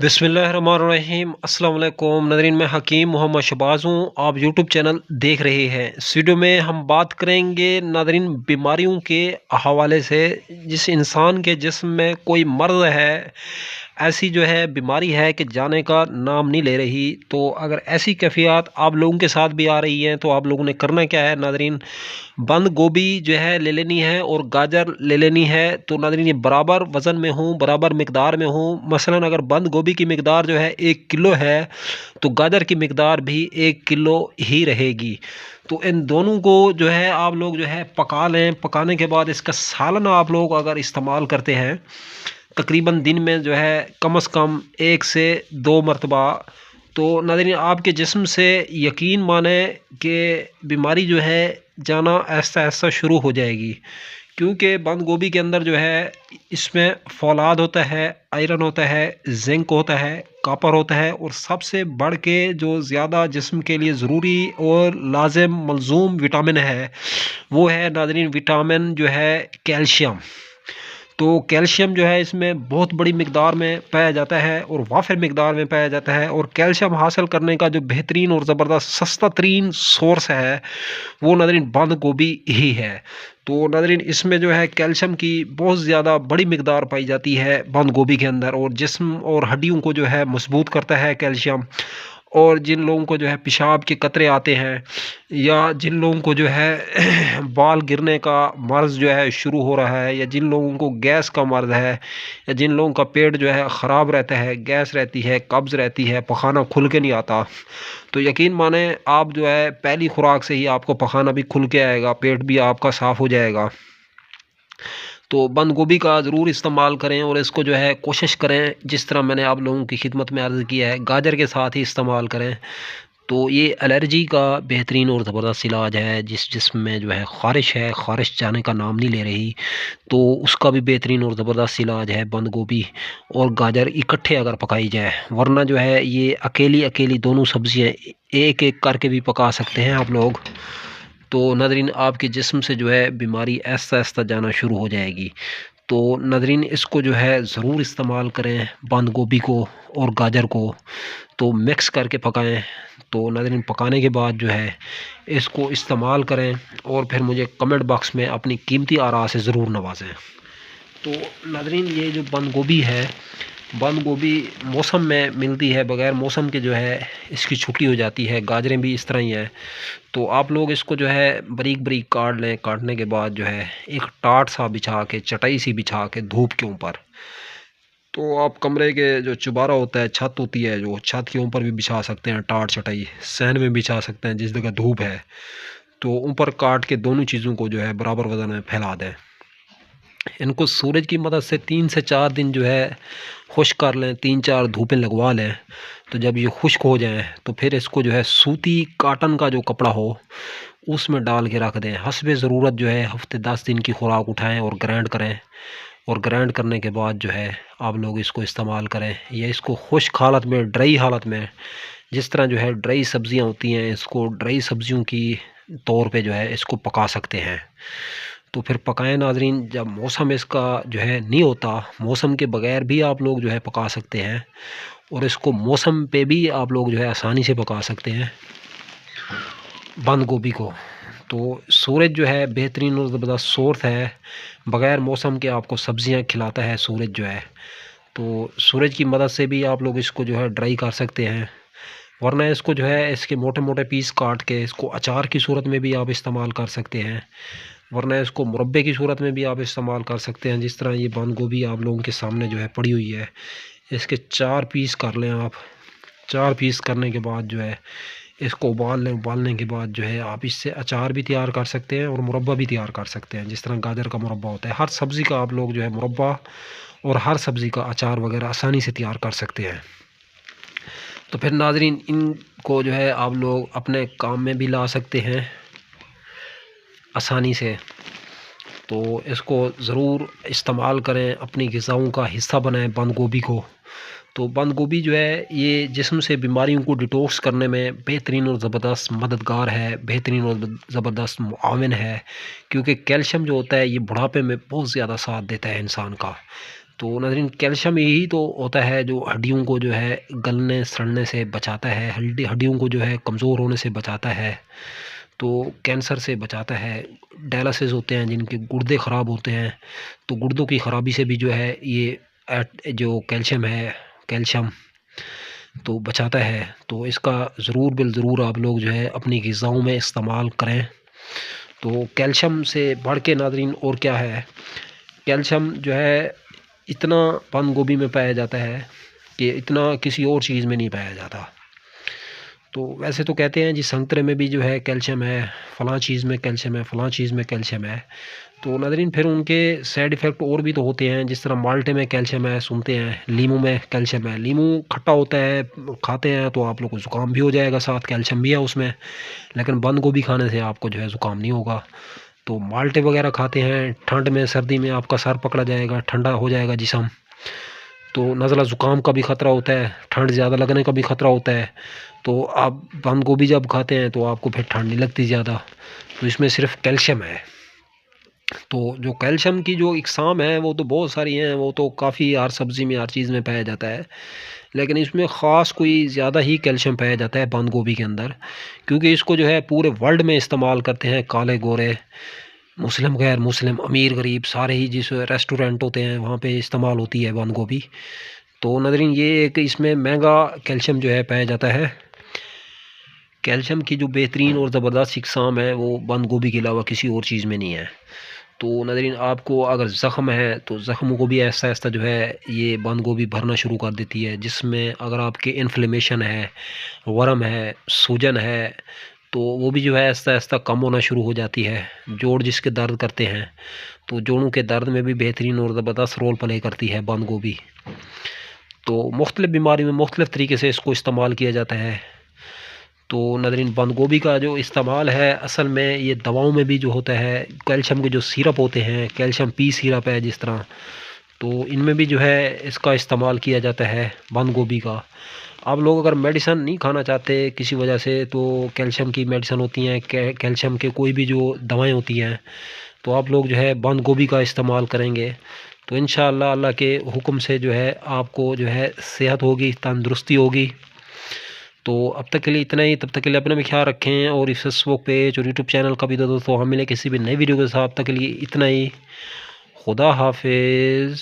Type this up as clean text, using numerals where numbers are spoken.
बिस्मिल्लाहिर्रहमानिर्रहीम अस्सलाम वालेकुम नाज़रीन, मैं हकीम मोहम्मद शहबाज हूँ। आप यूट्यूब चैनल देख रहे हैं। इस वीडियो में हम बात करेंगे नाज़रीन बीमारियों के हवाले से। जिस इंसान के जिस्म में कोई मर्ज़ है, ऐसी जो है बीमारी है कि जाने का नाम नहीं ले रही। तो अगर ऐसी कैफ़ियत आप लोगों के साथ भी आ रही हैं तो आप लोगों ने करना क्या है नाज़रीन, बंद गोभी जो है ले लेनी है और गाजर ले लेनी है। तो नाज़रीन ये बराबर वज़न में हों, बराबर मिकदार में हों। मसलन अगर बंद गोभी की मिकदार जो है 1 किलो है तो गाजर की मिकदार भी 1 किलो ही रहेगी। तो इन दोनों को जो है आप लोग जो है पका लें। पकाने के बाद इसका सालन आप लोग अगर इस्तेमाल करते हैं तकरीबन दिन में जो है कम से कम 1 से 2 मरतबा, तो नाज़रीन आपके जिस्म से यकीन माने कि बीमारी जो है जाना ऐसा ऐसा शुरू हो जाएगी। क्योंकि बंद गोभी के अंदर जो है इसमें फौलाद होता है, आयरन होता है, जिंक होता है, कॉपर होता है और सबसे बढ़ के जो ज़्यादा जिस्म के लिए ज़रूरी और लाज़िम मलज़ूम विटामिन है वो है नाज़रीन विटामिन जो है कैल्शियम। तो कैल्शियम जो है इसमें बहुत बड़ी मिकदार में पाया जाता है और वाफिर मिकदार में पाया जाता है। और कैल्शियम हासिल करने का जो बेहतरीन और ज़बरदस्त सस्ता तरीन सोर्स है वो नाज़रीन बंद गोभी ही है। तो नाज़रीन इसमें जो है कैल्शियम की बहुत ज़्यादा बड़ी मिकदार पाई जाती है बंद गोभी के अंदर, और जिस्म और हड्डियों को जो है मजबूत करता है कैल्शियम। और जिन लोगों को जो है पेशाब के कतरे आते हैं या जिन लोगों को जो है बाल गिरने का मर्ज़ जो है शुरू हो रहा है, या जिन लोगों को गैस का मर्ज़ है, या जिन लोगों का पेट जो है ख़राब रहता है, गैस रहती है, कब्ज़ रहती है, पखाना खुल के नहीं आता, तो यकीन माने आप जो है पहली खुराक से ही आपको पखाना भी खुल के आएगा, पेट भी आपका साफ़ हो जाएगा। तो बंद गोभी का ज़रूर इस्तेमाल करें और इसको जो है कोशिश करें जिस तरह मैंने आप लोगों की खिदमत में अर्ज़ किया है गाजर के साथ ही इस्तेमाल करें। तो ये एलर्जी का बेहतरीन और ज़बरदस्त इलाज है। जिस जिस्म में जो है ख़ारिश है, ख़ारिश जाने का नाम नहीं ले रही, तो उसका भी बेहतरीन और ज़बरदस्त इलाज है बंद गोभी और गाजर इकट्ठे अगर पकाई जाए। वरना जो है ये अकेली अकेली दोनों सब्ज़ियाँ एक एक करके भी पका सकते हैं आप लोग। तो नाज़रीन आपके जिस्म से जो है बीमारी आहिस्ता आहिस्ता जाना शुरू हो जाएगी। तो नाज़रीन इसको जो है ज़रूर इस्तेमाल करें बंद गोभी को और गाजर को, तो मिक्स करके पकाएं। तो नाज़रीन पकाने के बाद जो है इसको इस्तेमाल करें और फिर मुझे कमेंट बॉक्स में अपनी कीमती आरा से ज़रूर नवाजें। तो नाज़रीन ये जो बंद गोभी है, बंद गोभी मौसम में मिलती है, बग़ैर मौसम के जो है इसकी छुट्टी हो जाती है। गाजरें भी इस तरह ही हैं। तो आप लोग इसको जो है बारीक बारीक काट लें। काटने के बाद जो है एक टाट सा बिछा के, चटाई सी बिछा के धूप के ऊपर, तो आप कमरे के जो चुबारा होता है, छत होती है, जो छत के ऊपर भी बिछा सकते हैं टाट चटाई, सहन में बिछा सकते हैं जिस जगह धूप है। तो ऊपर काट के दोनों चीज़ों को जो है बराबर वज़न में फैला दें। इनको सूरज की मदद से 3 से 4 दिन जो है खुश्क कर लें, 3-4 धूपें लगवा लें। तो जब ये खुश्क हो जाएँ तो फिर इसको जो है सूती काटन का जो कपड़ा हो उसमें डाल के रख दें। हस्बे ज़रूरत जो है हफ़्ते 10 दिन की खुराक उठाएँ और ग्राइंड करें। और ग्राइंड करने के बाद जो है आप लोग इसको इस्तेमाल करें, या इसको खुश्क हालत में, ड्राई हालत में, जिस तरह जो है ड्राई सब्ज़ियाँ होती हैं, इसको ड्राई सब्ज़ियों की तौर पे जो है इसको पका सकते हैं। तो फिर पकाएं नाज़रीन। जब मौसम इसका जो है नहीं होता, मौसम के बगैर भी आप लोग जो है पका सकते हैं, और इसको मौसम पे भी आप लोग जो है आसानी से पका सकते हैं बंद गोभी को। तो सूरज जो है बेहतरीन और ज़बरदस्त सोर्स है, बग़ैर मौसम के आपको सब्ज़ियां खिलाता है सूरज जो है। तो सूरज की मदद से भी आप लोग इसको जो है ड्राई कर सकते हैं। वरना इसको जो है इसके मोटे मोटे पीस काट के इसको अचार की सूरत में भी आप इस्तेमाल कर सकते हैं। वरना इसको मुरब्बे की सूरत में भी आप इस्तेमाल कर सकते हैं। जिस तरह ये बंद गोभी आप लोगों के सामने जो है पड़ी हुई है, इसके 4 पीस कर लें आप। 4 पीस करने के बाद जो है इसको उबाल लें। उबालने के बाद जो है आप इससे अचार भी तैयार कर सकते हैं और मुरब्बा भी तैयार कर सकते हैं। जिस तरह गाजर का मुरब्बा होता है, हर सब्ज़ी का आप लोग जो है मुरब्बा और हर सब्ज़ी का अचार वगैरह आसानी से तैयार कर सकते हैं। तो फिर नाज़रीन इनको जो है आप लोग अपने काम में भी ला सकते हैं आसानी से। तो इसको ज़रूर इस्तेमाल करें, अपनी ग़िज़ाओं का हिस्सा बनाएं बंद गोभी को। तो बंद गोभी जो है ये जिस्म से बीमारियों को डिटॉक्स करने में बेहतरीन और ज़बरदस्त मददगार है, बेहतरीन और ज़बरदस्त मुआविन है। क्योंकि कैल्शियम जो होता है ये बुढ़ापे में बहुत ज़्यादा साथ देता है इंसान का। तो नाज़रीन कैल्शियम यही तो होता है जो हड्डियों को जो है गलने सड़ने से बचाता है, हड्डियों को जो है कमज़ोर होने से बचाता है, तो कैंसर से बचाता है। डायलिसिस होते हैं जिनके गुर्दे ख़राब होते हैं, तो गुर्दों की ख़राबी से भी जो है ये जो कैल्शियम है, कैल्शियम तो बचाता है। तो इसका ज़रूर बिल ज़रूर आप लोग जो है अपनी ग़िज़ाओं में इस्तेमाल करें। तो कैल्शियम से बढ़ के नाज़रीन और क्या है, कैल्शियम जो है इतना बंद गोभी में पाया जाता है कि इतना किसी और चीज़ में नहीं पाया जाता। तो वैसे तो कहते हैं जी संतरे में भी जो है कैल्शियम है, फ़लाँ चीज़ में कैल्शियम है, फ़लाँ चीज़ में कैल्शियम है। तो नाज़रीन फिर उनके साइड इफ़ेक्ट और भी तो होते हैं, जिस तरह माल्टे में कैल्शियम है सुनते हैं, लीमू में कैल्शियम है। लीमू खट्टा होता है, खाते हैं तो आप लोग को ज़ुकाम भी हो जाएगा, साथ कैल्शियम भी है उसमें, लेकिन बंद गोभी खाने से आपको जो है ज़ुकाम नहीं होगा। तो माल्टे वगैरह खाते हैं, ठंड में सर्दी में आपका सर पकड़ा जाएगा, ठंडा हो जाएगा जिस्म, तो नज़ला ज़ुकाम का भी ख़तरा होता है, ठंड ज़्यादा लगने का भी ख़तरा होता है। तो आप बंद गोभी जब खाते हैं तो आपको फिर ठंड नहीं लगती ज़्यादा, तो इसमें सिर्फ कैल्शियम है। तो जो कैल्शियम की जो इकसाम है वो तो बहुत सारी हैं, वो तो काफ़ी हर सब्ज़ी में हर चीज़ में पाया जाता है, लेकिन इसमें ख़ास कोई ज़्यादा ही कैल्शियम पाया जाता है बंद गोभी के अंदर, क्योंकि इसको जो है पूरे वर्ल्ड में इस्तेमाल करते हैं, काले गोरे, मुस्लिम गैर मुस्लिम, अमीर गरीब सारे ही जिस रेस्टोरेंट होते हैं वहाँ पे इस्तेमाल होती है बंद गोभी। तो नाज़रीन ये एक इसमें महंगा कैल्शियम जो है पाया जाता है। कैल्शियम की जो बेहतरीन और ज़बरदस्त इकसाम है वो बंद गोभी के अलावा किसी और चीज़ में नहीं है। तो नाज़रीन आपको अगर ज़ख़्म है तो ज़ख़्म को भी ऐसा-ऐसा जो है ये बंद गोभी भरना शुरू कर देती है, जिसमें अगर आपके इन्फ्लेमेशन है, वर्म है, सूजन है, तो वो भी जो है आहिस्ता-आहिस्ता कम होना शुरू हो जाती है। जोड़ जिसके दर्द करते हैं, तो जोड़ों के दर्द में भी बेहतरीन और ज़बरदस्त रोल प्ले करती है बंद गोभी। तो मुख्तलिफ़ बीमारी में मुख्तलिफ़ तरीके से इसको इस्तेमाल किया जाता है। तो नाज़रीन बंद गोभी का जो इस्तेमाल है असल में ये दवाओं में भी जो होता है, कैल्शियम के जो सिरप होते हैं, कैल्शियम पी सिरप है जिस तरह, तो इनमें भी जो है इसका इस्तेमाल किया जाता है बंद गोभी का। आप लोग अगर मेडिसिन नहीं खाना चाहते किसी वजह से, तो कैल्शियम की मेडिसिन होती हैं, कैल्शियम के कोई भी जो दवाएँ होती हैं, तो आप लोग जो है बंद गोभी का इस्तेमाल करेंगे तो इंशाअल्लाह अल्लाह के हुक्म से जो है आपको जो है सेहत होगी, तंदुरुस्ती होगी। तो अब तक के लिए इतना ही, तब तक के लिए अपना भी ख्याल रखें, और इस फेसबुक पेज और यूट्यूब चैनल का भी दोस्तों हम मिले किसी भी नई वीडियो के साथ। तब तक के लिए इतना ही। खुदा हाफिज़।